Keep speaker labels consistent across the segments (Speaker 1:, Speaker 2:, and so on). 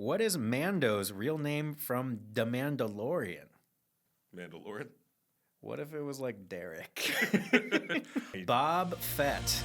Speaker 1: What is Mando's real name from The Mandalorian?
Speaker 2: Mandalorian?
Speaker 1: What if it was like Derek? Bob Fett.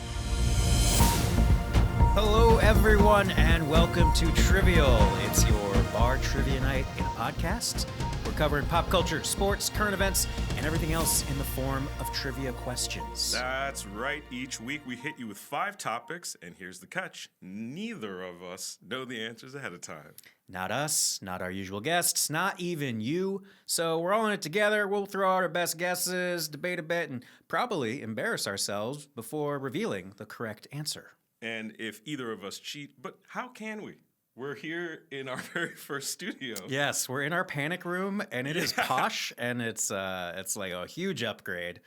Speaker 1: Hello, everyone, and welcome to Trivial. It's your bar trivia night in a podcast. We're covering pop culture, sports, current events, and everything else in the form of trivia questions.
Speaker 2: That's right. Each week we hit you with 5 topics, and here's the catch. Neither of us know the answers ahead of time.
Speaker 1: Not us, not our usual guests, not even you. So we're all in it together. We'll throw out our best guesses, debate a bit, and probably embarrass ourselves before revealing the correct answer.
Speaker 2: And if either of us cheat, but how can we? We're here in our very first studio.
Speaker 1: Yes, we're in our panic room, and it is posh, and it's like a huge upgrade.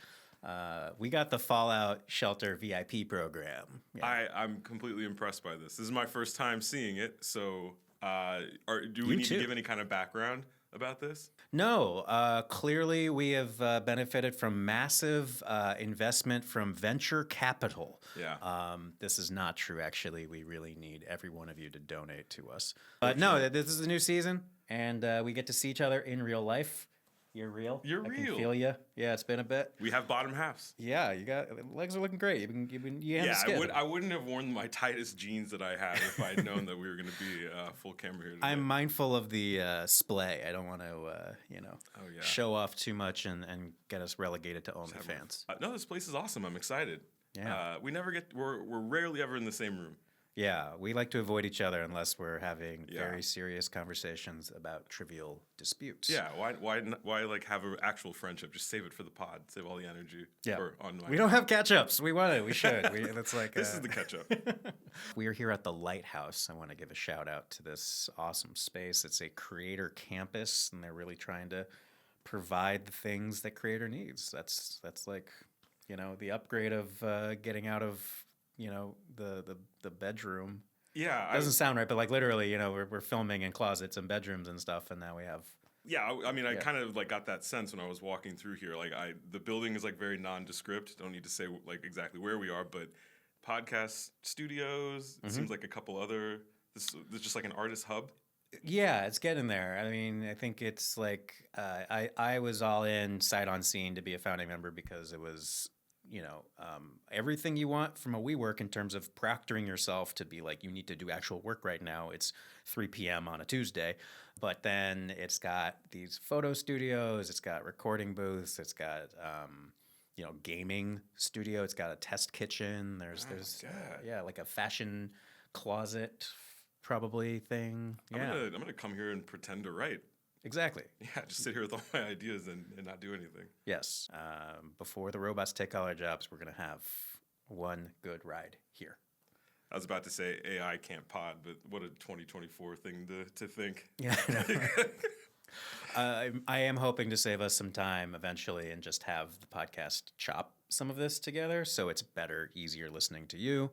Speaker 1: We got the Fallout Shelter VIP program. Yeah.
Speaker 2: I'm completely impressed by this. This is my first time seeing it, so do we need to give any kind of background about this?
Speaker 1: No, clearly we have benefited from massive investment from venture capital.
Speaker 2: Yeah.
Speaker 1: This is not true, actually. We really need every one of you to donate to us. But no, this is a new season, and we get to see each other in real life. You're real.
Speaker 2: You're
Speaker 1: I
Speaker 2: real.
Speaker 1: can feel you. Yeah, it's been a bit.
Speaker 2: We have bottom halves.
Speaker 1: Yeah, you got legs are looking great.
Speaker 2: I wouldn't have worn my tightest jeans that I had if I had known that we were going to be full camera here today.
Speaker 1: I'm mindful of the splay. I don't want to, show off too much and get us relegated to OnlyFans.
Speaker 2: No, this place is awesome. I'm excited.
Speaker 1: Yeah.
Speaker 2: We're rarely ever in the same room.
Speaker 1: Yeah, we like to avoid each other unless we're having very serious conversations about trivial disputes.
Speaker 2: Yeah, why like have an actual friendship? Just save it for the pod. Save all the energy.
Speaker 1: Yeah, we don't have catch-ups. We want to. We should. That's like
Speaker 2: this is the catch-up.
Speaker 1: We are here at the Lighthouse. I want to give a shout out to this awesome space. It's a creator campus, and they're really trying to provide the things that creator needs. That's like, the upgrade of getting out of the bedroom.
Speaker 2: Yeah,
Speaker 1: it doesn't sound right, but like literally, we're filming in closets and bedrooms and stuff, and now we have.
Speaker 2: Yeah, I mean, I kind of like got that sense when I was walking through here. Like, the building is like very nondescript. Don't need to say like exactly where we are, but podcast studios. It seems like a couple other. This is just like an artist hub.
Speaker 1: Yeah, it's getting there. I mean, I think it's like I was all in sight on scene to be a founding member because it was. Everything you want from a WeWork in terms of proctoring yourself to be like, you need to do actual work right now. It's 3 p.m. on a Tuesday. But then it's got these photo studios. It's got recording booths. It's got, gaming studio. It's got a test kitchen. There's like a fashion closet probably thing. Yeah.
Speaker 2: I'm gonna come here and pretend to write.
Speaker 1: Exactly.
Speaker 2: Yeah, just sit here with all my ideas and not do anything.
Speaker 1: Yes. Before the robots take all our jobs, we're going to have one good ride here.
Speaker 2: I was about to say AI can't pod, but what a 2024 thing to think.
Speaker 1: Yeah, I am hoping to save us some time eventually and just have the podcast chop some of this together so it's better, easier listening to you.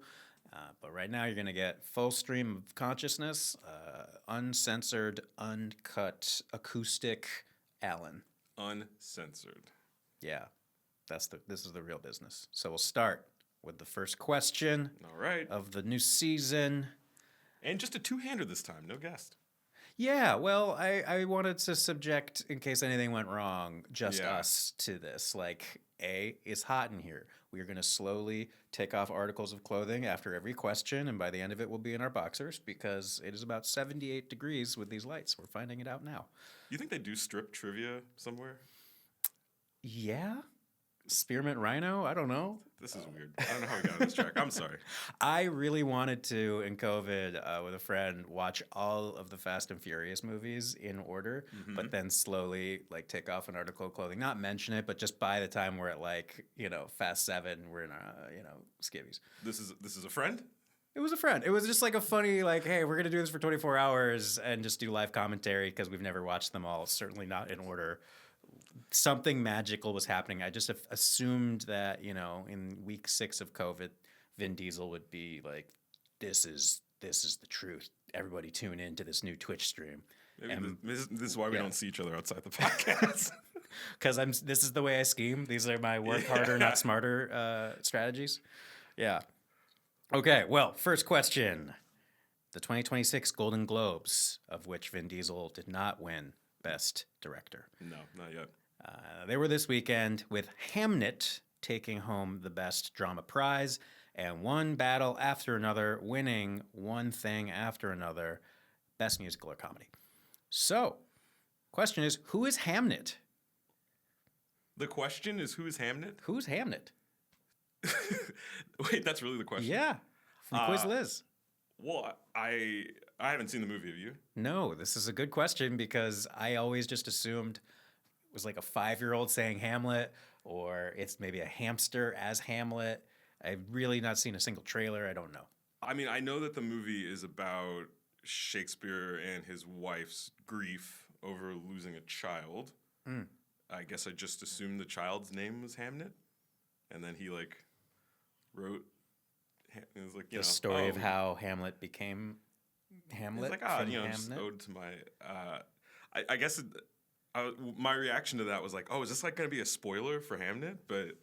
Speaker 1: But right now, you're going to get full stream of consciousness, uncensored, uncut, acoustic Alain.
Speaker 2: Uncensored.
Speaker 1: Yeah, this is the real business. So we'll start with the first question.
Speaker 2: All right.
Speaker 1: Of the new season.
Speaker 2: And just a two-hander this time, no guest.
Speaker 1: Yeah, well, I wanted to subject, in case anything went wrong, just us to this. Like, it's hot in here. We are going to slowly take off articles of clothing after every question, and by the end of it, we'll be in our boxers because it is about 78 degrees with these lights. We're finding it out now.
Speaker 2: You think they do strip trivia somewhere?
Speaker 1: Yeah. Spearmint Rhino? I don't know.
Speaker 2: This is weird. I don't know how we got on this track. I'm sorry.
Speaker 1: I really wanted to, in COVID, with a friend, watch all of the Fast and Furious movies in order, but then slowly take off an article of clothing. Not mention it, but just by the time we're at Fast 7, we're in skivvies.
Speaker 2: This is a friend?
Speaker 1: It was a friend. It was just like a funny, hey, we're going to do this for 24 hours and just do live commentary because we've never watched them all, certainly not in order. Something magical was happening. I just assumed that, in week 6 of COVID, Vin Diesel would be like, this is the truth. Everybody tune in to this new Twitch stream.
Speaker 2: Maybe this is why we don't see each other outside the podcast.
Speaker 1: Because this is the way I scheme. These are my work harder, not smarter strategies. Yeah. Okay, well, first question. the 2026 Golden Globes, of which Vin Diesel did not win Best Director.
Speaker 2: No, not yet.
Speaker 1: They were this weekend with Hamnet taking home the Best Drama Prize, and one battle after another, winning one thing after another, Best Musical or Comedy. So, question is, who is Hamnet?
Speaker 2: The question is, who is Hamnet?
Speaker 1: Who's Hamnet?
Speaker 2: Wait, that's really the question?
Speaker 1: Yeah, from Quiz Liz.
Speaker 2: Well, I haven't seen the movie. Have you?
Speaker 1: No, this is a good question because I always just assumed it was like a 5-year-old saying Hamlet, or it's maybe a hamster as Hamlet. I've really not seen a single trailer. I don't know.
Speaker 2: I mean, I know that the movie is about Shakespeare and his wife's grief over losing a child. I guess I just assumed the child's name was Hamnet, and then he like wrote. It was like
Speaker 1: the story of how Hamlet became Hamlet.
Speaker 2: It's like just ode to my. I guess my reaction to that was like, oh, is this like going to be a spoiler for Hamnet? But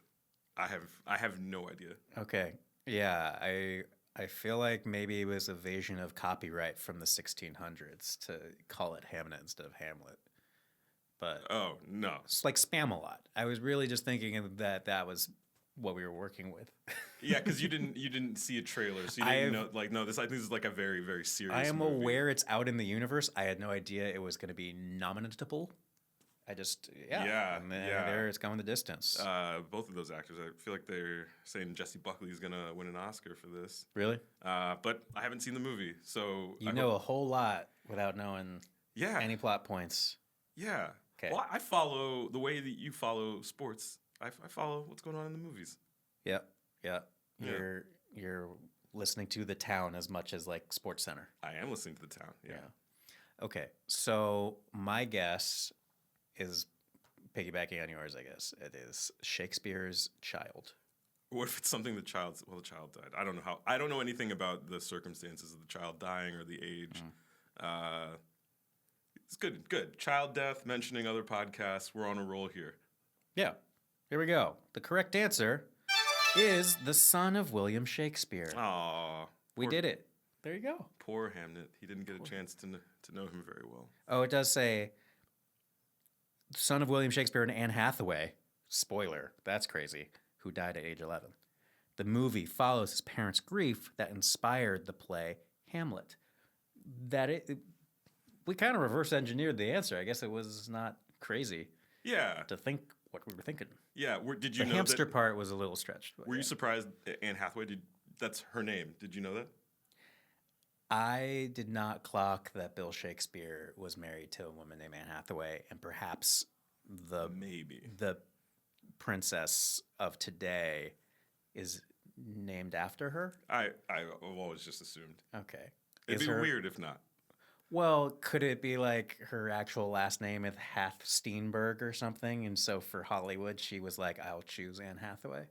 Speaker 2: I have no idea.
Speaker 1: Okay, yeah, I feel like maybe it was evasion of copyright from the 1600s to call it Hamnet instead of Hamlet. But
Speaker 2: oh no,
Speaker 1: it's like Spam-A-Lot. I was really just thinking that was what we were working with.
Speaker 2: Yeah, because you didn't see a trailer, so you didn't know. Like, no, I think this is like a very, very serious.
Speaker 1: I am
Speaker 2: movie.
Speaker 1: aware it's out in the universe. I had no idea it was going to be nominatable. I just and there it's going the distance.
Speaker 2: Both of those actors, I feel like they're saying Jesse Buckley is going to win an Oscar for this.
Speaker 1: Really?
Speaker 2: But I haven't seen the movie, so
Speaker 1: you know a whole lot without knowing any plot points.
Speaker 2: Yeah.
Speaker 1: Okay.
Speaker 2: Well, I follow the way that you follow sports. I follow what's going on in the movies.
Speaker 1: Yep. You're listening to The Town as much as like Sports Center.
Speaker 2: I am listening to The Town. Yeah.
Speaker 1: Okay. So my guess is piggybacking on yours. I guess it is Shakespeare's Child.
Speaker 2: What if it's something the child died? I don't know I don't know anything about the circumstances of the child dying or the age. It's good. Child death, mentioning other podcasts. We're on a roll here.
Speaker 1: Yeah. Here we go. The correct answer is the son of William Shakespeare.
Speaker 2: Aw.
Speaker 1: We did it. There you go.
Speaker 2: Poor Hamnet. He didn't get a chance to know him very well.
Speaker 1: Oh, it does say son of William Shakespeare and Anne Hathaway. Spoiler. That's crazy. Who died at age 11. The movie follows his parents' grief that inspired the play Hamlet. We kind of reverse engineered the answer. I guess it was not crazy.
Speaker 2: Yeah.
Speaker 1: To think what we were thinking.
Speaker 2: Yeah. Did you know
Speaker 1: the hamster part was a little stretched.
Speaker 2: Were you surprised Anne Hathaway? That's her name. Did you know that?
Speaker 1: I did not clock that Bill Shakespeare was married to a woman named Anne Hathaway, and perhaps the princess of today is named after her.
Speaker 2: I've always just assumed.
Speaker 1: Okay.
Speaker 2: It'd be weird if not.
Speaker 1: Well, could it be like her actual last name is Steenberg or something? And so for Hollywood, she was like, I'll choose Anne Hathaway.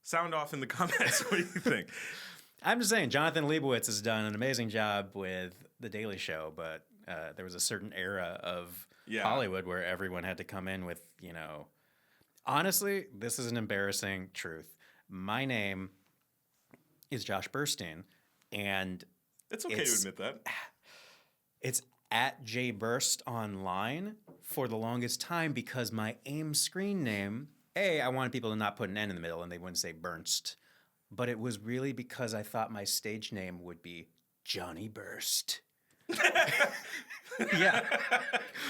Speaker 2: Sound off in the comments. What do you think?
Speaker 1: I'm just saying, Jonathan Leibowitz has done an amazing job with The Daily Show, but there was a certain era of Hollywood where everyone had to come in with, honestly, this is an embarrassing truth. My name is Josh Burstein, and
Speaker 2: it's okay to admit that.
Speaker 1: It's at jburst online for the longest time because my AIM screen name, I wanted people to not put an N in the middle and they wouldn't say Bernst. But it was really because I thought my stage name would be Johnny Burst. Yeah.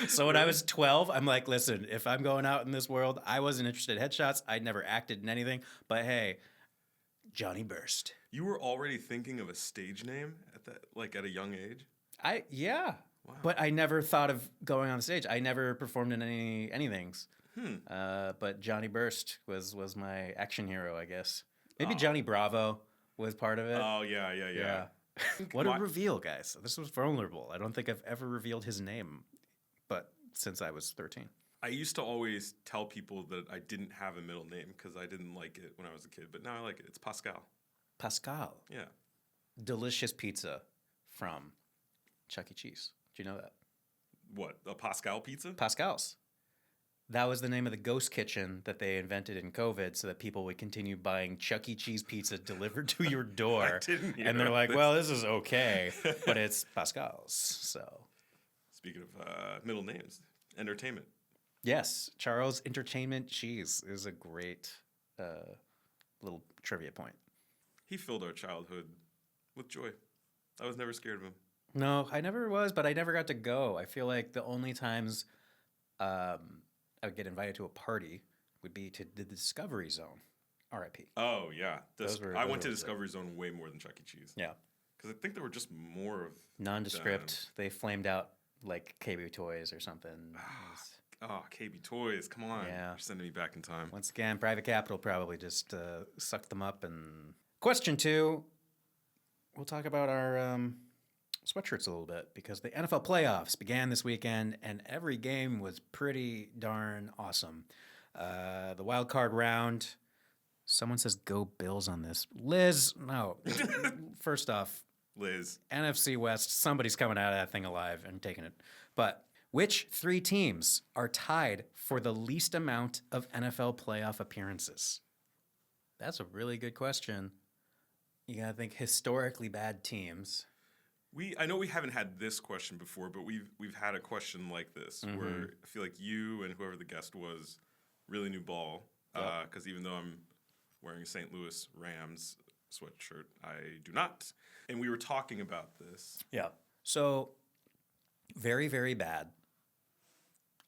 Speaker 1: So when I was 12, I'm like, listen, if I'm going out in this world, I wasn't interested in headshots. I'd never acted in anything. But hey, Johnny Burst.
Speaker 2: You were already thinking of a stage name at a young age?
Speaker 1: Yeah.
Speaker 2: Wow.
Speaker 1: But I never thought of going on stage. I never performed in anythings. But Johnny Burst was my action hero, I guess. Maybe Johnny Bravo was part of it.
Speaker 2: Oh, yeah.
Speaker 1: What a reveal, guys. This was vulnerable. I don't think I've ever revealed his name, but since I was 13.
Speaker 2: I used to always tell people that I didn't have a middle name because I didn't like it when I was a kid, but now I like it. It's Pascal.
Speaker 1: Pascal.
Speaker 2: Yeah.
Speaker 1: Delicious pizza from Chuck E. Cheese. Do you know that?
Speaker 2: What? A Pascal pizza?
Speaker 1: Pascal's. That was the name of the ghost kitchen that they invented in COVID so that people would continue buying Chuck E. Cheese pizza delivered to your door.
Speaker 2: I didn't hear
Speaker 1: and they're
Speaker 2: about
Speaker 1: like,
Speaker 2: this.
Speaker 1: well, this is okay, but it's Pascal's. So,
Speaker 2: Speaking of middle names, entertainment.
Speaker 1: yes, Charles Entertainment Cheese is a great little trivia point.
Speaker 2: He filled our childhood with joy. I was never scared of him.
Speaker 1: No, I never was, but I never got to go. I feel like the only times I would get invited to a party would be to the Discovery Zone, R.I.P.
Speaker 2: Oh, yeah. I went to
Speaker 1: those
Speaker 2: Discovery Zone way more than Chuck E. Cheese.
Speaker 1: Yeah.
Speaker 2: Because I think there were just more of
Speaker 1: Nondescript. They flamed out like KB Toys or something. It was-
Speaker 2: Oh, KB Toys. Come on.
Speaker 1: Yeah.
Speaker 2: You're sending me back in time.
Speaker 1: Once again, private capital probably just sucked them up. And question 2, we'll talk about our sweatshirts a little bit because the NFL playoffs began this weekend and every game was pretty darn awesome. The wild card round, someone says go Bills on this. Liz, no. First off,
Speaker 2: Liz.
Speaker 1: NFC West, somebody's coming out of that thing alive and taking it. But which 3 teams are tied for the least amount of NFL playoff appearances? That's a really good question. You got to think historically bad teams.
Speaker 2: I know we haven't had this question before, but we've had a question like this where I feel like you and whoever the guest was really knew ball. Because even though I'm wearing a St. Louis Rams sweatshirt, I do not. And we were talking about this.
Speaker 1: Yeah. So very, very bad.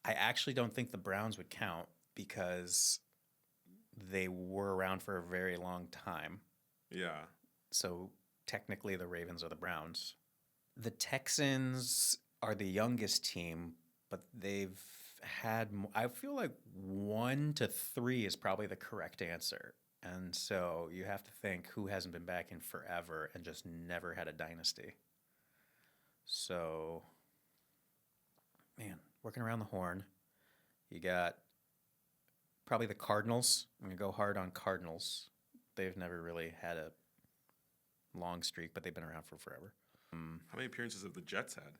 Speaker 1: I actually don't think the Browns would count because they were around for a very long time.
Speaker 2: Yeah.
Speaker 1: So technically the Ravens are the Browns. The Texans are the youngest team, but they've had, I feel like 1 to 3 is probably the correct answer. And so you have to think who hasn't been back in forever and just never had a dynasty. So, man, working around the horn. You got probably the Cardinals. I'm going to go hard on Cardinals. They've never really had a long streak, but they've been around for forever.
Speaker 2: How many appearances have the Jets had?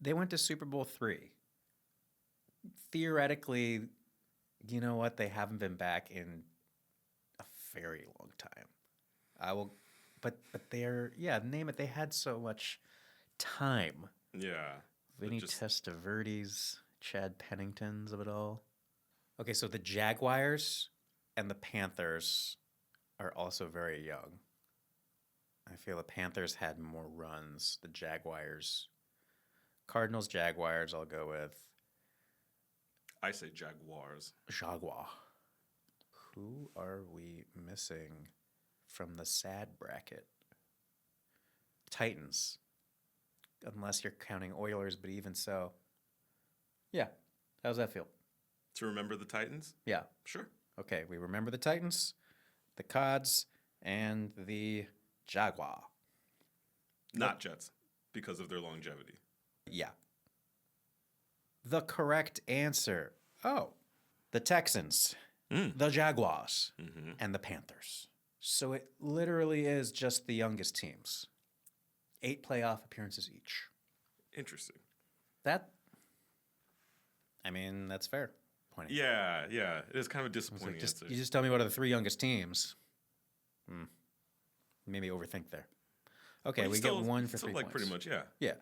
Speaker 1: They went to Super Bowl 3. Theoretically, you know what? They haven't been back in a very long time. But they're, name it. They had so much time.
Speaker 2: Yeah.
Speaker 1: Vinny Testaverdes, Chad Penningtons of it all. Okay, so the Jaguars and the Panthers are also very young. I feel the Panthers had more runs. The Jaguars, Cardinals, Jaguars, I'll go with.
Speaker 2: I say Jaguars.
Speaker 1: Jaguar. Who are we missing from the sad bracket? Titans. Unless you're counting Oilers, but even so. Yeah. How does that feel?
Speaker 2: To remember the Titans?
Speaker 1: Yeah.
Speaker 2: Sure.
Speaker 1: Okay, we remember the Titans, the Cods, and the Jaguar.
Speaker 2: Not Jets, because of their longevity.
Speaker 1: Yeah. The correct answer. Oh, the Texans, the Jaguars, and the Panthers. So it literally is just the youngest teams. 8 playoff appearances each.
Speaker 2: Interesting.
Speaker 1: That's fair. Pointing.
Speaker 2: Yeah. It is kind of a disappointing answer.
Speaker 1: You just tell me what are the 3 youngest teams. Maybe overthink there. Okay, we get 1 for 3 points.
Speaker 2: Pretty much, yeah.
Speaker 1: Yeah.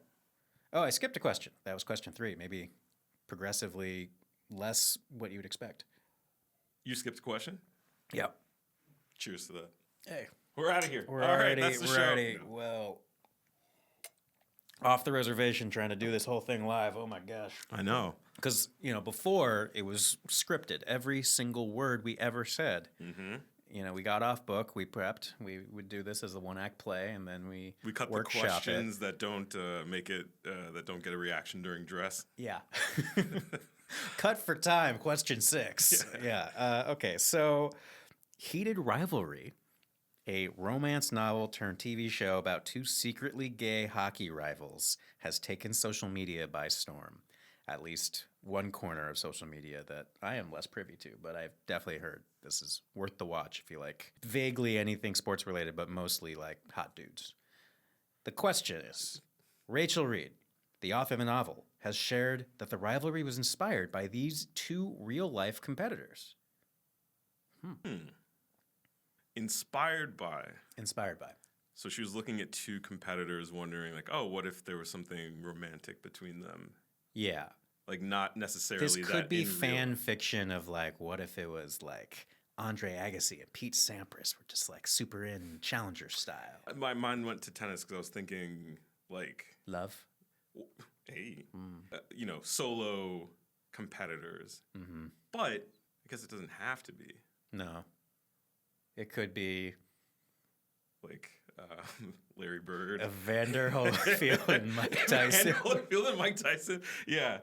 Speaker 1: Oh, I skipped a question. That was question 3. Maybe progressively less what you would expect.
Speaker 2: You skipped a question?
Speaker 1: Yeah.
Speaker 2: Cheers to that.
Speaker 1: Hey.
Speaker 2: We're out of here.
Speaker 1: We're
Speaker 2: All
Speaker 1: already,
Speaker 2: right, that's the
Speaker 1: we're
Speaker 2: show.
Speaker 1: already, well, off the reservation trying to do this whole thing live. Oh my gosh.
Speaker 2: I know.
Speaker 1: Because, before it was scripted. Every single word we ever said. We got off book. We prepped. We would do this as a 1-act play, and then we
Speaker 2: cut the
Speaker 1: workshop
Speaker 2: questions that don't make it that don't get a reaction during dress.
Speaker 1: Yeah. Cut for time. Question 6. Yeah. Okay. So, Heated Rivalry, a romance novel turned TV show about 2 secretly gay hockey rivals, has taken social media by storm. At least one corner of social media that I am less privy to, but I've definitely heard this is worth the watch if you like vaguely anything sports related, but mostly like hot dudes. The question is, Rachel Reed, the author of the novel, has shared that the rivalry was inspired by these two real-life competitors.
Speaker 2: Inspired by.
Speaker 1: Inspired by.
Speaker 2: So she was looking at two competitors, wondering, like, oh, what if there was something romantic between them?
Speaker 1: Yeah.
Speaker 2: Like, not necessarily
Speaker 1: This
Speaker 2: that
Speaker 1: could be
Speaker 2: in
Speaker 1: fan
Speaker 2: real.
Speaker 1: fiction of, like, what if it was, like, Andre Agassi and Pete Sampras were just, like, super in Challenger style.
Speaker 2: My mind went to tennis because I was thinking, like,
Speaker 1: Love?
Speaker 2: hey, solo competitors.
Speaker 1: Mm-hmm.
Speaker 2: But I guess it doesn't have to be.
Speaker 1: No. It could be
Speaker 2: Like Larry Bird.
Speaker 1: Evander Holyfield and Mike Tyson.
Speaker 2: Evander Holyfield and Mike Tyson. Yeah.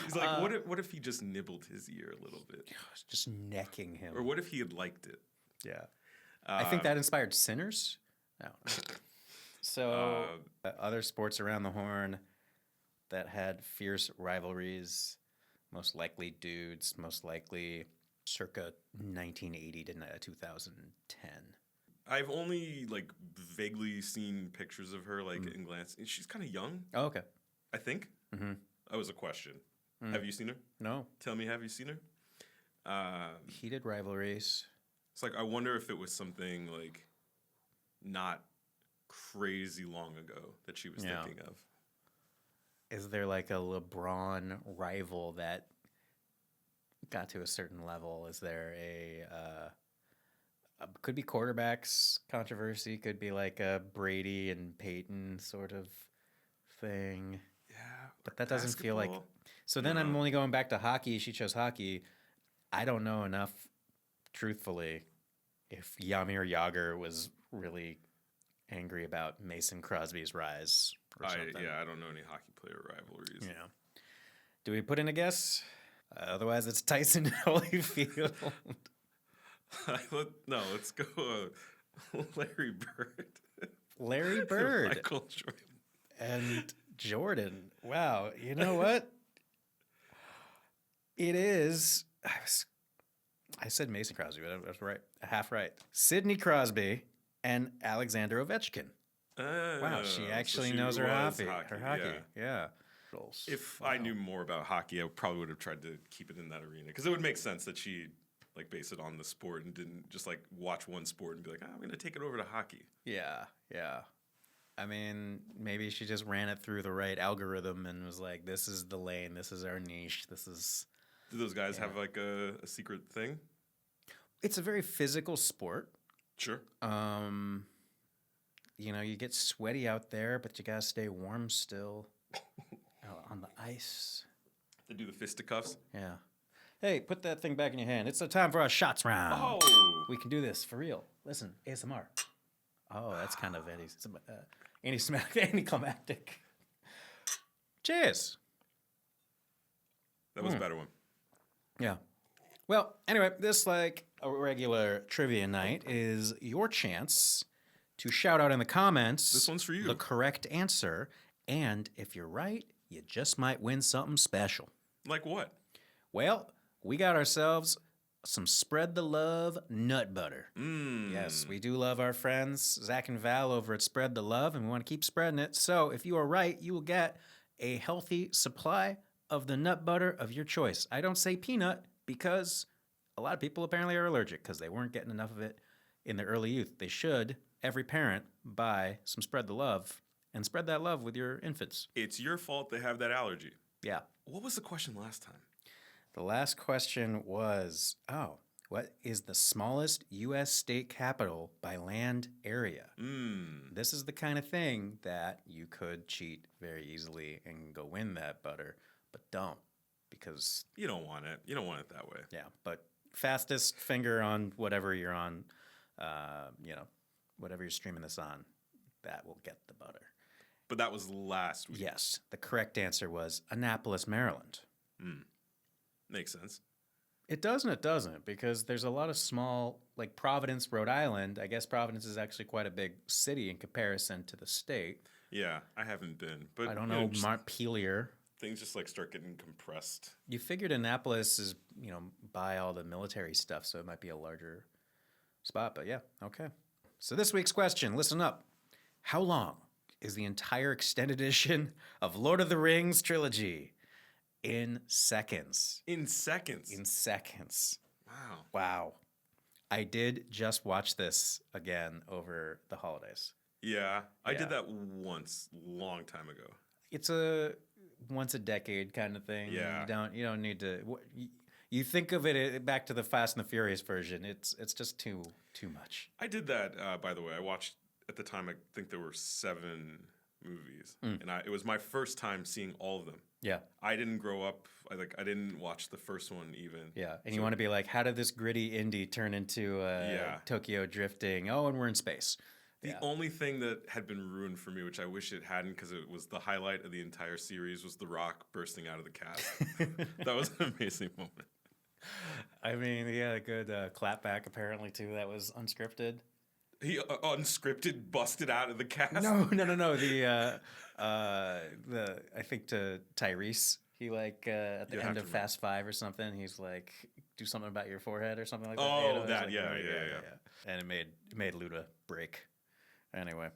Speaker 2: He's like, what if he just nibbled his ear a little bit?
Speaker 1: Just necking him.
Speaker 2: Or what if he had liked it?
Speaker 1: Yeah. I think that inspired Sinners. No. So, other sports around the horn that had fierce rivalries, most likely dudes, most likely circa 1980 to 2010.
Speaker 2: I've only like vaguely seen pictures of her, like in glance. She's kind of young.
Speaker 1: Oh, okay.
Speaker 2: I think.
Speaker 1: Mm-hmm.
Speaker 2: That was a question. Have you seen her?
Speaker 1: No.
Speaker 2: Tell me, have you seen her?
Speaker 1: Heated rivalries.
Speaker 2: It's like I wonder if it was something like not crazy long ago that she was thinking of.
Speaker 1: Is there like a LeBron rival that got to a certain level? Is there a could be quarterbacks controversy? Could be like a Brady and Peyton sort of thing.
Speaker 2: Yeah,
Speaker 1: but that doesn't feel like. So then I'm only going back to hockey. She chose hockey. I don't know enough, truthfully, if Jaromir Jagr was really angry about Mason Crosby's rise or something.
Speaker 2: I don't know any hockey player rivalries.
Speaker 1: Yeah. Do we put in a guess? Otherwise, it's Tyson and Holyfield.
Speaker 2: No, let's go Larry Bird.
Speaker 1: Larry Bird.
Speaker 2: Michael Jordan.
Speaker 1: And Jordan. Wow. You know what? It is. I said Mason Crosby, but I was right. Half right. Sidney Crosby and Alexander Ovechkin. Wow, she actually knows her hockey. Her hockey, yeah.
Speaker 2: If I knew more about hockey, I probably would have tried to keep it in that arena because it would make sense that she like base it on the sport and didn't just like watch one sport and be like, I'm going to take it over to hockey.
Speaker 1: Yeah. I mean, maybe she just ran it through the right algorithm and was like, this is the lane, this is our niche, this is...
Speaker 2: Do those guys have like a secret thing?
Speaker 1: It's a very physical sport.
Speaker 2: Sure.
Speaker 1: You get sweaty out there, but you gotta stay warm still on the ice.
Speaker 2: They do the fisticuffs.
Speaker 1: Yeah. Hey, put that thing back in your hand. It's the time for our shots round.
Speaker 2: Oh,
Speaker 1: we can do this for real. Listen, ASMR. Oh, that's kind of anticlimactic. Cheers.
Speaker 2: That was a better one.
Speaker 1: Yeah. Well, anyway, this like a regular trivia night is your chance to shout out in the comments.
Speaker 2: This one's for you.
Speaker 1: The correct answer, and if you're right, you just might win something special.
Speaker 2: Like what?
Speaker 1: Well, we got ourselves some Spread the Love nut butter.
Speaker 2: Mm.
Speaker 1: Yes, we do love our friends Zach and Val over at Spread the Love, and we want to keep spreading it. So if you are right, you will get a healthy supply of the nut butter of your choice. I don't say peanut because a lot of people apparently are allergic because they weren't getting enough of it in their early youth. They should, every parent, buy some Spread the Love and spread that love with your infants.
Speaker 2: It's your fault they have that allergy.
Speaker 1: Yeah.
Speaker 2: What was the question last time?
Speaker 1: The last question was, what is the smallest U.S. state capital by land area? This is the kind of thing that you could cheat very easily and go win that butter, but don't because...
Speaker 2: You don't want it. You don't want it that way.
Speaker 1: Yeah, but fastest finger on whatever you're on, whatever you're streaming this on, that will get the butter.
Speaker 2: But that was last week.
Speaker 1: Yes, the correct answer was Annapolis, Maryland.
Speaker 2: Makes sense.
Speaker 1: It does and it doesn't, because there's a lot of small, like Providence, Rhode Island. I guess Providence is actually quite a big city in comparison to the state.
Speaker 2: Yeah, I haven't been. But
Speaker 1: I don't know, Montpelier.
Speaker 2: Things just like start getting compressed.
Speaker 1: You figured Annapolis is, by all the military stuff, so it might be a larger spot. But yeah, okay. So this week's question, listen up. How long is the entire extended edition of Lord of the Rings trilogy in seconds.
Speaker 2: In seconds.
Speaker 1: In seconds.
Speaker 2: Wow.
Speaker 1: Wow. I did just watch this again over the holidays.
Speaker 2: Yeah, I
Speaker 1: Yeah.
Speaker 2: did that once, long time ago.
Speaker 1: It's a once a decade kind of thing.
Speaker 2: Yeah.
Speaker 1: You don't need to. You think of it back to the Fast and the Furious version. It's just too much.
Speaker 2: I did that, by the way. I watched, at the time, I think there were 7 movies. And it was my first time seeing all of them.
Speaker 1: Yeah.
Speaker 2: I didn't grow up, I didn't watch the first one even.
Speaker 1: Yeah. And you want to be like, how did this gritty indie turn into Tokyo drifting? Oh, and we're in space.
Speaker 2: The only thing that had been ruined for me, which I wish it hadn't because it was the highlight of the entire series, was The Rock bursting out of the cast. That was an amazing moment.
Speaker 1: I mean, he had a good clapback apparently too. That was unscripted.
Speaker 2: He unscripted busted out of the cast?
Speaker 1: No. The I think to Tyrese, he like at the end of Fast 5 or something, he's like, do something about your forehead or something like that.
Speaker 2: Oh,
Speaker 1: you know?
Speaker 2: that,
Speaker 1: like,
Speaker 2: yeah.
Speaker 1: And it made Luda break. Anyway.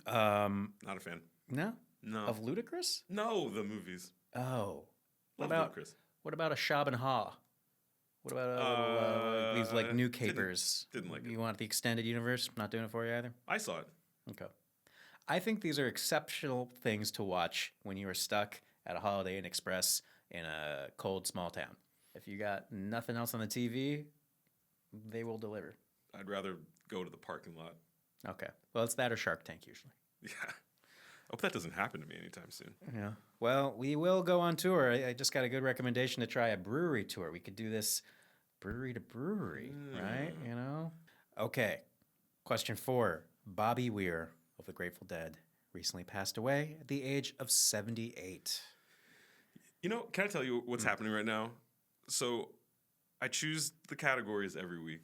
Speaker 2: Not a fan.
Speaker 1: No?
Speaker 2: No.
Speaker 1: Of Ludacris?
Speaker 2: No, the movies.
Speaker 1: Oh.
Speaker 2: Love Ludacris.
Speaker 1: What about a Shab and Ha? What about these like new capers?
Speaker 2: Didn't like it.
Speaker 1: You want the extended universe? Not doing it for you either?
Speaker 2: I saw it.
Speaker 1: Okay. I think these are exceptional things to watch when you are stuck at a Holiday Inn Express in a cold small town. If you got nothing else on the TV, they will deliver.
Speaker 2: I'd rather go to the parking lot.
Speaker 1: Okay. Well, it's that or Shark Tank usually.
Speaker 2: Yeah. I hope that doesn't happen to me anytime soon.
Speaker 1: Yeah. Well, we will go on tour. I just got a good recommendation to try a brewery tour. We could do this brewery to brewery, right? You know? Okay. Question 4. Bobby Weir of the Grateful Dead recently passed away at the age of 78.
Speaker 2: You know, can I tell you what's happening right now? So I choose the categories every week.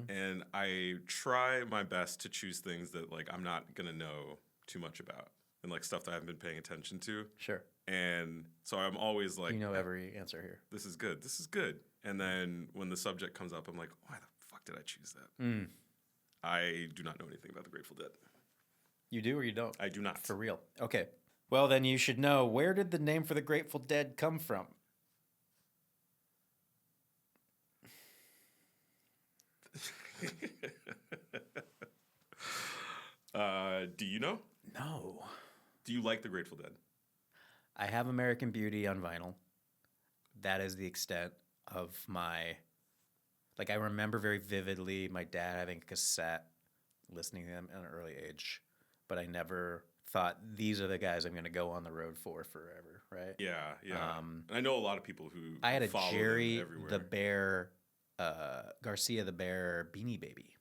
Speaker 2: And I try my best to choose things that like I'm not gonna know too much about and like stuff that I haven't been paying attention to.
Speaker 1: Sure.
Speaker 2: And so I'm always like,
Speaker 1: You know every answer here.
Speaker 2: this is good. This is good. And then when the subject comes up, I'm like, why the fuck did I choose that? I do not know anything about the Grateful Dead.
Speaker 1: You do or you don't?
Speaker 2: I do not.
Speaker 1: For real. Okay. Well, then you should know, where did the name for the Grateful Dead come from?
Speaker 2: Do you know?
Speaker 1: No.
Speaker 2: Do you like the Grateful Dead?
Speaker 1: I have American Beauty on vinyl. That is the extent of my... Like, I remember very vividly my dad having a cassette, listening to them at an early age. But I never thought, these are the guys I'm going to go on the road for forever, right?
Speaker 2: Yeah. I know a lot of people who
Speaker 1: I had a
Speaker 2: follow
Speaker 1: Jerry
Speaker 2: them everywhere.
Speaker 1: the Bear, Garcia the Bear Beanie Baby.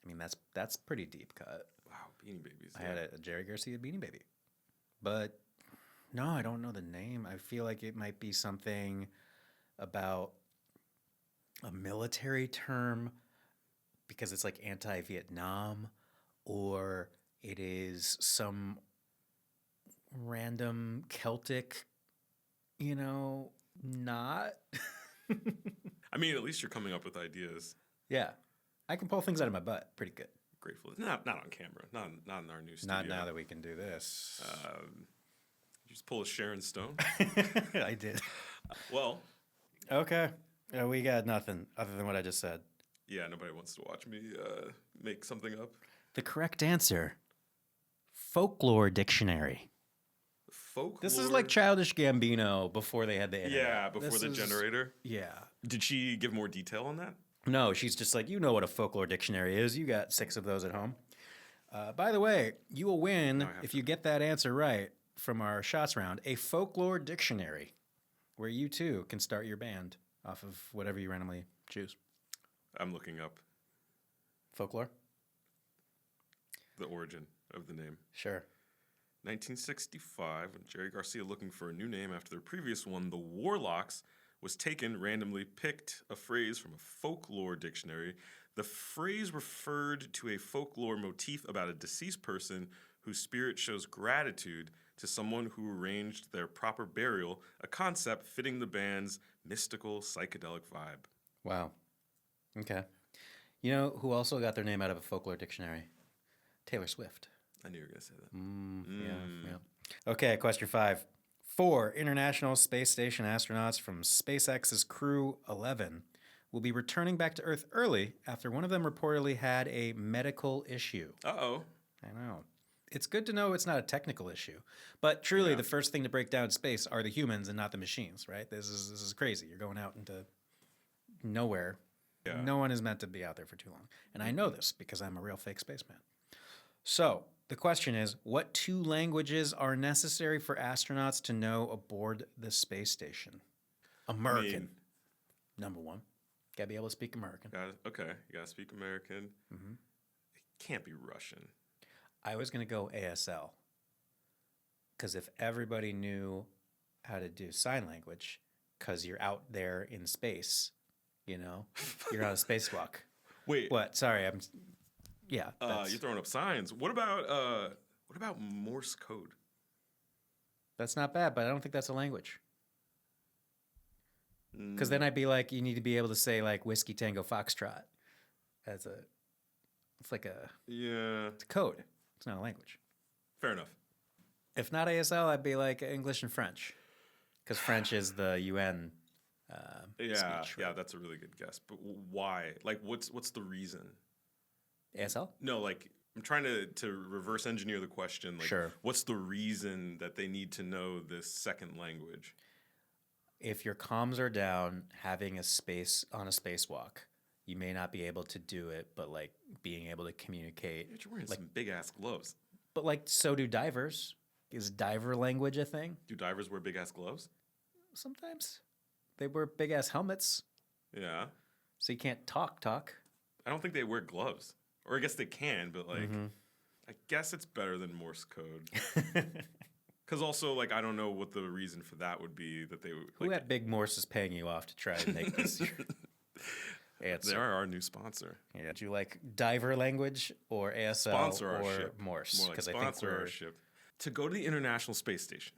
Speaker 1: I mean, that's pretty deep cut.
Speaker 2: Wow, Beanie Babies.
Speaker 1: I had a Jerry Garcia Beanie Baby. But no, I don't know the name. I feel like it might be something about a military term because it's like anti-Vietnam, or it is some random Celtic, not.
Speaker 2: I mean, at least you're coming up with ideas.
Speaker 1: Yeah. I can pull things out of my butt pretty good.
Speaker 2: Grateful. Not on camera. Not in our new studio.
Speaker 1: Not now that we can do this.
Speaker 2: You just pull a Sharon Stone.
Speaker 1: I did.
Speaker 2: Well.
Speaker 1: Okay. We got nothing other than what I just said.
Speaker 2: Yeah, nobody wants to watch me make something up.
Speaker 1: The correct answer, Folklore Dictionary.
Speaker 2: Folklore?
Speaker 1: This is like Childish Gambino before they had the internet.
Speaker 2: Yeah, before the generator.
Speaker 1: Yeah.
Speaker 2: Did she give more detail on that?
Speaker 1: No, she's just like, you know what a folklore dictionary is. You got 6 of those at home. By the way, you will win if you get that answer right from our shots round, a folklore dictionary, where you too can start your band off of whatever you randomly choose.
Speaker 2: I'm looking up
Speaker 1: Folklore?
Speaker 2: the origin of the name.
Speaker 1: Sure.
Speaker 2: 1965, when Jerry Garcia, looking for a new name after their previous one, The Warlocks, was taken, randomly picked a phrase from a folklore dictionary. The phrase referred to a folklore motif about a deceased person whose spirit shows gratitude to someone who arranged their proper burial, a concept fitting the band's mystical, psychedelic vibe.
Speaker 1: Wow. Okay. You know who also got their name out of a folklore dictionary? Taylor Swift.
Speaker 2: I knew you were going to say that.
Speaker 1: Yeah. Okay, question 5. 4 International Space Station astronauts from SpaceX's Crew 11 will be returning back to Earth early after one of them reportedly had a medical issue.
Speaker 2: Uh-oh.
Speaker 1: I know. It's good to know it's not a technical issue, but truly the first thing to break down in space are the humans and not the machines, right? This is crazy. You're going out into nowhere.
Speaker 2: Yeah.
Speaker 1: No one is meant to be out there for too long. And I know this because I'm a real fake spaceman. So the question is, what 2 languages are necessary for astronauts to know aboard the space station? American, number 1. Gotta be able to speak American.
Speaker 2: Okay, you gotta speak American. It can't be Russian.
Speaker 1: I was going to go ASL because if everybody knew how to do sign language, because you're out there in space, you know, you're on a spacewalk.
Speaker 2: Wait.
Speaker 1: What? Sorry, yeah.
Speaker 2: You're throwing up signs. What about Morse code?
Speaker 1: That's not bad, but I don't think that's a language. Because then I'd be like, you need to be able to say like Whiskey Tango Foxtrot it's like it's a code. It's not a language.
Speaker 2: Fair enough.
Speaker 1: If not ASL, I'd be like English and French, because French is the UN. Speech, right?
Speaker 2: That's a really good guess. But why? Like, what's the reason?
Speaker 1: ASL?
Speaker 2: No, like I'm trying to reverse engineer the question. Like,
Speaker 1: Sure.
Speaker 2: What's the reason that they need to know this second language?
Speaker 1: If your comms are down, having a spacewalk, you may not be able to do it, but like being able to communicate.
Speaker 2: You're wearing some big ass gloves.
Speaker 1: But like, so do divers. Is diver language a thing?
Speaker 2: Do divers wear big ass gloves?
Speaker 1: Sometimes. They wear big ass helmets.
Speaker 2: Yeah.
Speaker 1: So you can't talk.
Speaker 2: I don't think they wear gloves. Or I guess they can, but like, I guess it's better than Morse code. Because also, like, I don't know what the reason for that would be that they would.
Speaker 1: Who at Big Morse is paying you off to try and make this your answer?
Speaker 2: They're our new sponsor.
Speaker 1: Yeah, do you like diver language or ASL
Speaker 2: Sponsor our
Speaker 1: or
Speaker 2: ship.
Speaker 1: Morse?
Speaker 2: More like
Speaker 1: Because
Speaker 2: sponsor our ship. To go to the International Space Station,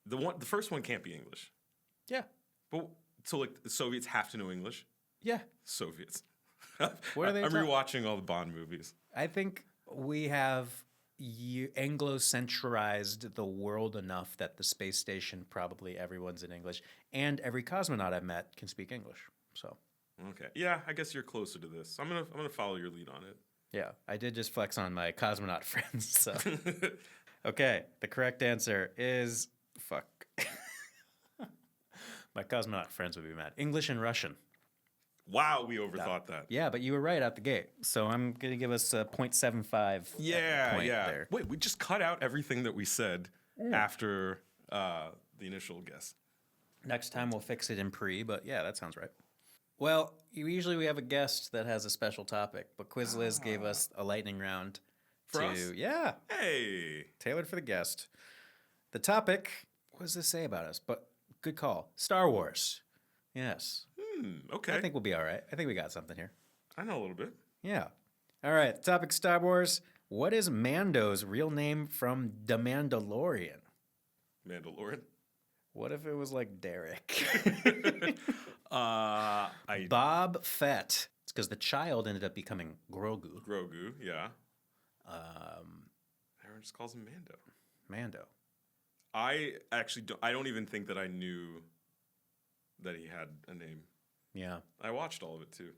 Speaker 2: the first one can't be English.
Speaker 1: Yeah.
Speaker 2: But so like the Soviets have to know English.
Speaker 1: Yeah.
Speaker 2: Soviets.
Speaker 1: What are they
Speaker 2: I'm
Speaker 1: talking-
Speaker 2: rewatching all the Bond movies.
Speaker 1: I think we have Anglo-centralized the world enough that the space station, probably everyone's in English, and every cosmonaut I've met can speak English. So
Speaker 2: Okay. Yeah, I guess you're closer to this. I'm gonna follow your lead on it.
Speaker 1: yeah, I did just flex on my cosmonaut friends. So okay, the correct answer is fuck. My cosmonaut friends would be mad. English and Russian.
Speaker 2: Wow, we overthought that.
Speaker 1: Yeah, but you were right out the gate. So I'm going to give us a 0.75 point there.
Speaker 2: Wait, we just cut out everything that we said after the initial guess.
Speaker 1: Next time we'll fix it in pre, but yeah, that sounds right. Well, usually we have a guest that has a special topic, but Quizliz gave us a lightning round.
Speaker 2: For us?
Speaker 1: Yeah,
Speaker 2: Hey.
Speaker 1: tailored for the guest. The topic, what does this say about us? But good call. Star Wars. Yes.
Speaker 2: Okay.
Speaker 1: I think we'll be all right. I think we got something here.
Speaker 2: I know a little bit.
Speaker 1: Yeah. All right. Topic Star Wars. What is Mando's real name from The Mandalorian?
Speaker 2: Mandalorian.
Speaker 1: What if it was like Derek?
Speaker 2: I
Speaker 1: Bob Fett. It's because the child ended up becoming Grogu.
Speaker 2: Grogu, yeah. Everyone just calls him Mando.
Speaker 1: Mando.
Speaker 2: I actually I don't even think that I knew that he had a name.
Speaker 1: Yeah.
Speaker 2: I watched all of it too.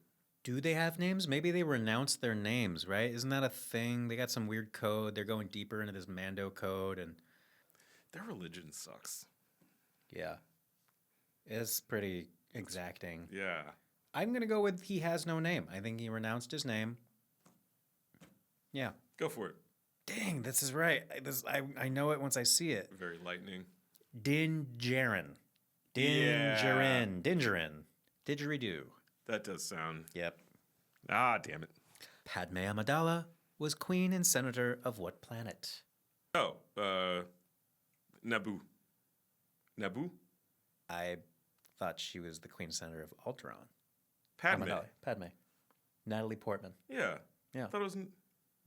Speaker 1: Do they have names? Maybe they renounced their names, right? Isn't that a thing? They got some weird code. They're going deeper into this Mando code, and
Speaker 2: Their religion sucks.
Speaker 1: yeah, it's pretty exacting.
Speaker 2: Yeah.
Speaker 1: I'm gonna go with he has no name. I think he renounced his name. Yeah.
Speaker 2: Go for it.
Speaker 1: Dang, this is right. I know it once I see it.
Speaker 2: Very lightning.
Speaker 1: Din Djarin. Didgeridoo.
Speaker 2: That does sound.
Speaker 1: Yep.
Speaker 2: Ah, damn it.
Speaker 1: Padme Amidala was queen and senator of what planet?
Speaker 2: Oh, Naboo. Naboo?
Speaker 1: I thought she was the queen and senator of Alderaan.
Speaker 2: Padme.
Speaker 1: Padme. Natalie Portman.
Speaker 2: Yeah.
Speaker 1: Yeah.
Speaker 2: I thought it was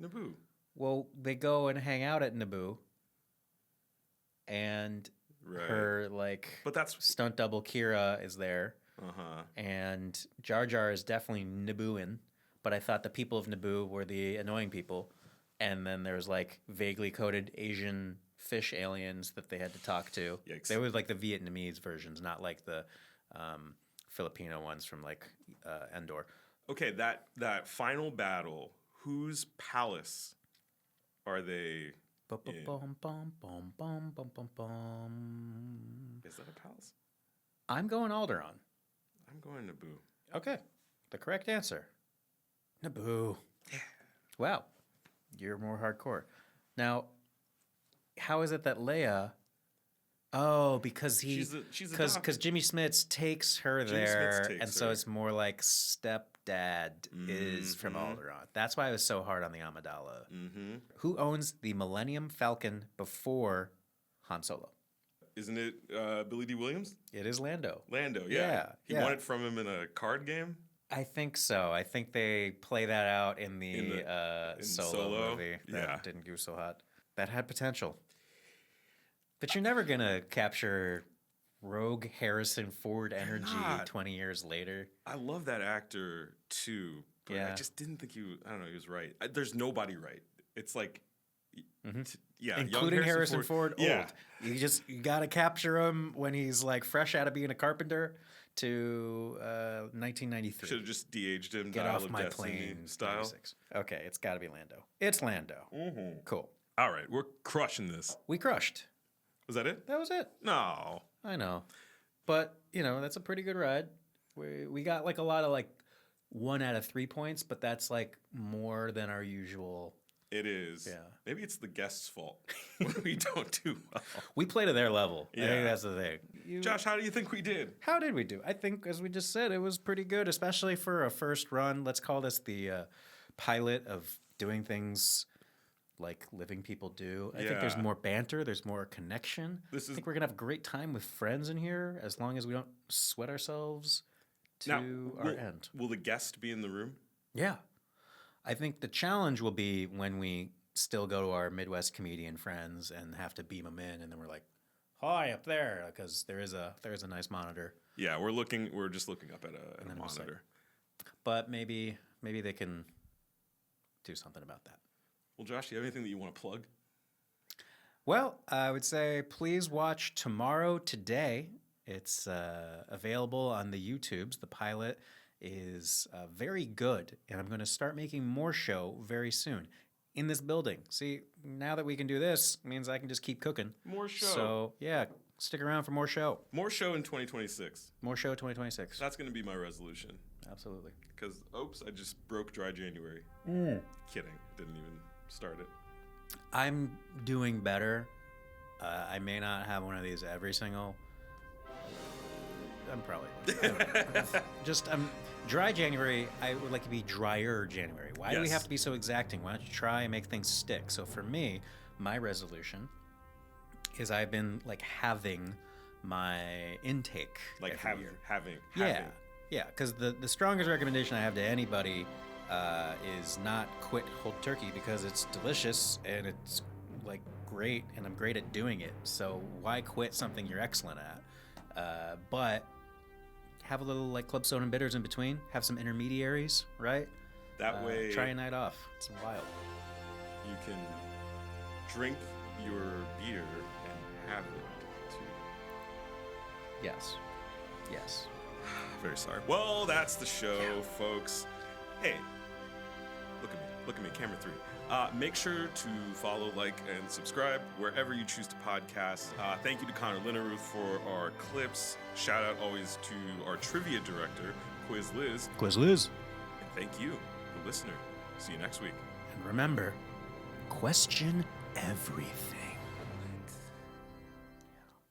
Speaker 2: Naboo.
Speaker 1: Well, they go and hang out at Naboo, and
Speaker 2: Right.
Speaker 1: her like
Speaker 2: But that's.
Speaker 1: stunt double Kira is there,
Speaker 2: Uh-huh.
Speaker 1: and Jar Jar is definitely Nabooan. But I thought the people of Naboo were the annoying people, and then there was like vaguely coded Asian fish aliens that they had to talk to.
Speaker 2: Yikes.
Speaker 1: They were like the Vietnamese versions, not like the Filipino ones from like Endor.
Speaker 2: Okay, that final battle, whose palace are they in? Is that a palace?
Speaker 1: I'm going Alderaan.
Speaker 2: I'm going Naboo.
Speaker 1: Okay, the correct answer. Naboo.
Speaker 2: Yeah.
Speaker 1: Wow, you're more hardcore. Now, how is it that Leia? Oh, because
Speaker 2: She's
Speaker 1: because
Speaker 2: adopted.
Speaker 1: Jimmy Smits takes her
Speaker 2: Jimmy
Speaker 1: there,
Speaker 2: Smits takes
Speaker 1: and so
Speaker 2: her.
Speaker 1: it's more like stepdad is from Alderaan. That's why I was so hard on the Amidala.
Speaker 2: Mm-hmm.
Speaker 1: Who owns the Millennium Falcon before Han Solo?
Speaker 2: Isn't it Billy D. Williams?
Speaker 1: It is Lando.
Speaker 2: Lando, yeah.
Speaker 1: Yeah,
Speaker 2: He
Speaker 1: yeah.
Speaker 2: won it from him in a card game.
Speaker 1: I think so. I think they play that out in the
Speaker 2: in
Speaker 1: Solo
Speaker 2: Solo?
Speaker 1: movie. That
Speaker 2: Yeah.
Speaker 1: didn't go so hot. That had potential. But you're never going to capture rogue Harrison Ford energy
Speaker 2: not.
Speaker 1: 20 years later.
Speaker 2: I love that actor too, but I
Speaker 1: Yeah.
Speaker 2: just didn't think I don't know, he was right. There's nobody right. It's like, yeah, young
Speaker 1: Including Harrison Ford
Speaker 2: Yeah.
Speaker 1: old. You got to capture him when he's like fresh out of being a carpenter to 1993.
Speaker 2: Should have just de-aged him.
Speaker 1: Get
Speaker 2: Dial
Speaker 1: off
Speaker 2: of
Speaker 1: my
Speaker 2: Destiny
Speaker 1: plane.
Speaker 2: style.
Speaker 1: 96. Okay, it's got to be Lando. It's Lando.
Speaker 2: Mm-hmm.
Speaker 1: Cool.
Speaker 2: All right, we're crushing this.
Speaker 1: We crushed.
Speaker 2: Was that it?
Speaker 1: That was it.
Speaker 2: No.
Speaker 1: I know. But, that's a pretty good ride. We got like a lot of like 1 out of 3 points, but that's like more than our usual.
Speaker 2: It is.
Speaker 1: Yeah.
Speaker 2: Maybe it's the guest's fault when we don't do well.
Speaker 1: We play to their level. I
Speaker 2: Yeah.
Speaker 1: think that's the thing.
Speaker 2: Josh, how do you think we did?
Speaker 1: How did we do? I think, as we just said, it was pretty good, especially for a first run. Let's call this the pilot of doing things like living people do. I think there's
Speaker 2: Yeah.
Speaker 1: more banter. There's more connection. I think we're going to have a great time with friends in here as long as we don't sweat ourselves to our end.
Speaker 2: Will the guest be in the room?
Speaker 1: Yeah. I think the challenge will be when we still go to our Midwest comedian friends and have to beam them in, and then we're like, "Hi, up there," because there is a nice monitor.
Speaker 2: Yeah, we're just looking up at a
Speaker 1: we'll say-
Speaker 2: monitor.
Speaker 1: But maybe they can do something about that.
Speaker 2: Well, Josh, do you have anything that you want to plug?
Speaker 1: Well, I would say please watch Tomorrow Today. It's available on the YouTubes. The pilot is very good, and I'm going to start making more show very soon in this building. See, now that we can do this, means I can just keep cooking.
Speaker 2: More show.
Speaker 1: So, yeah, stick around for more show.
Speaker 2: More show in 2026.
Speaker 1: More show 2026.
Speaker 2: That's going to be my resolution.
Speaker 1: Absolutely.
Speaker 2: Because, oops, I just broke dry January. Kidding. Didn't even start it.
Speaker 1: I'm doing better. I may not have one of these every single. I'm probably dry January. I would like to be drier January. Why do we
Speaker 2: Yes.
Speaker 1: have to be so exacting? Why don't you try and make things stick? So for me, my resolution is I've been like having my intake
Speaker 2: Like
Speaker 1: every year.
Speaker 2: having.
Speaker 1: Yeah, because the strongest recommendation I have to anybody is not quit cold turkey because it's delicious and it's like great and I'm great at doing it. So why quit something you're excellent at? But have a little like club soda and bitters in between. Have some intermediaries, right?
Speaker 2: That way,
Speaker 1: Try a night off. It's wild.
Speaker 2: you can drink your beer and have it too.
Speaker 1: Yes. Yes.
Speaker 2: Very sorry. Well, that's the show, folks. Hey, look at me, camera 3. Make sure to follow, like, and subscribe wherever you choose to podcast. Thank you to Connor Linneruth for our clips. Shout out always to our trivia director, Quiz Liz.
Speaker 1: Quiz Liz.
Speaker 2: And thank you, the listener. See you next week.
Speaker 1: And remember, question everything.